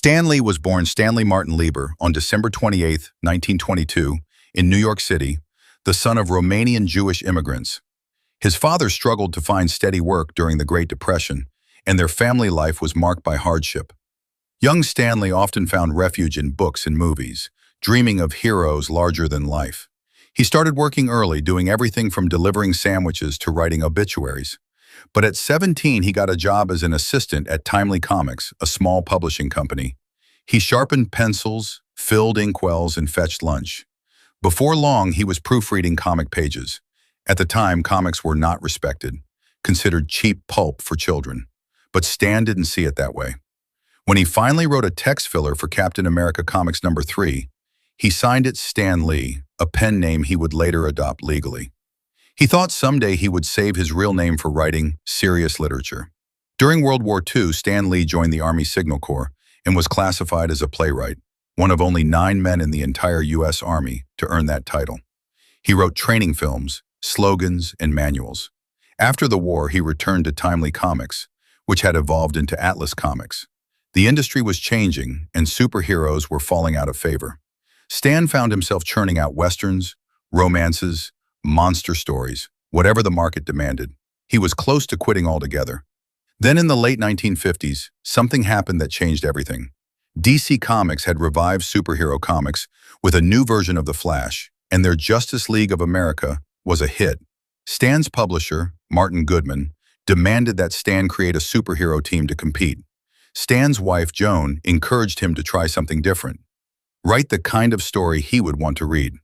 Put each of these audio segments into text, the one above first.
Stan Lee was born Stanley Martin Lieber on December 28, 1922, in New York City, the son of Romanian Jewish immigrants. His father struggled to find steady work during the Great Depression, and their family life was marked by hardship. Young Stanley often found refuge in books and movies, dreaming of heroes larger than life. He started working early, doing everything from delivering sandwiches to writing obituaries. But at 17, he got a job as an assistant at Timely Comics, a small publishing company. He sharpened pencils, filled inkwells, and fetched lunch. Before long, he was proofreading comic pages. At the time, comics were not respected, considered cheap pulp for children. But Stan didn't see it that way. When he finally wrote a text filler for Captain America Comics #3, he signed it Stan Lee, a pen name he would later adopt legally. He thought someday he would save his real name for writing serious literature. During World War II, Stan Lee joined the Army Signal Corps and was classified as a playwright, one of only 9 men in the entire U.S. Army to earn that title. He wrote training films, slogans, and manuals. After the war, he returned to Timely Comics, which had evolved into Atlas Comics. The industry was changing, and superheroes were falling out of favor. Stan found himself churning out westerns, romances, monster stories, whatever the market demanded. He was close to quitting altogether. Then in the late 1950s, something happened that changed everything. DC Comics had revived superhero comics with a new version of The Flash, and their Justice League of America was a hit. Stan's publisher, Martin Goodman, demanded that Stan create a superhero team to compete. Stan's wife, Joan, encouraged him to try something different. Write the kind of story he would want to read.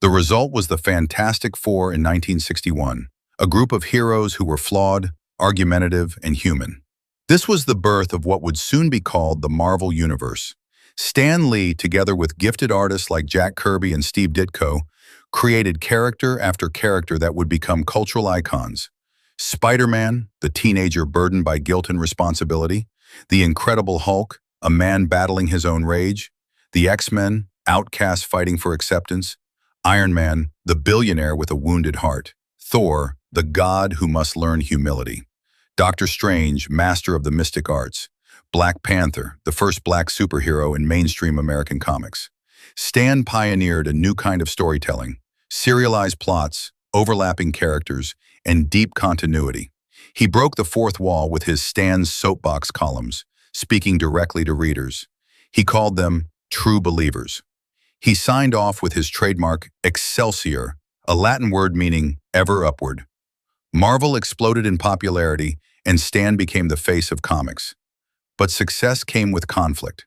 The result was the Fantastic Four in 1961, a group of heroes who were flawed, argumentative, and human. This was the birth of what would soon be called the Marvel Universe. Stan Lee, together with gifted artists like Jack Kirby and Steve Ditko, created character after character that would become cultural icons. Spider-Man, the teenager burdened by guilt and responsibility. The Incredible Hulk, a man battling his own rage. The X-Men, outcasts fighting for acceptance. Iron Man, the billionaire with a wounded heart. Thor, the god who must learn humility. Doctor Strange, master of the mystic arts. Black Panther, the first black superhero in mainstream American comics. Stan pioneered a new kind of storytelling, serialized plots, overlapping characters, and deep continuity. He broke the fourth wall with his Stan's soapbox columns, speaking directly to readers. He called them true believers. He signed off with his trademark Excelsior, a Latin word meaning ever upward. Marvel exploded in popularity, and Stan became the face of comics. But success came with conflict.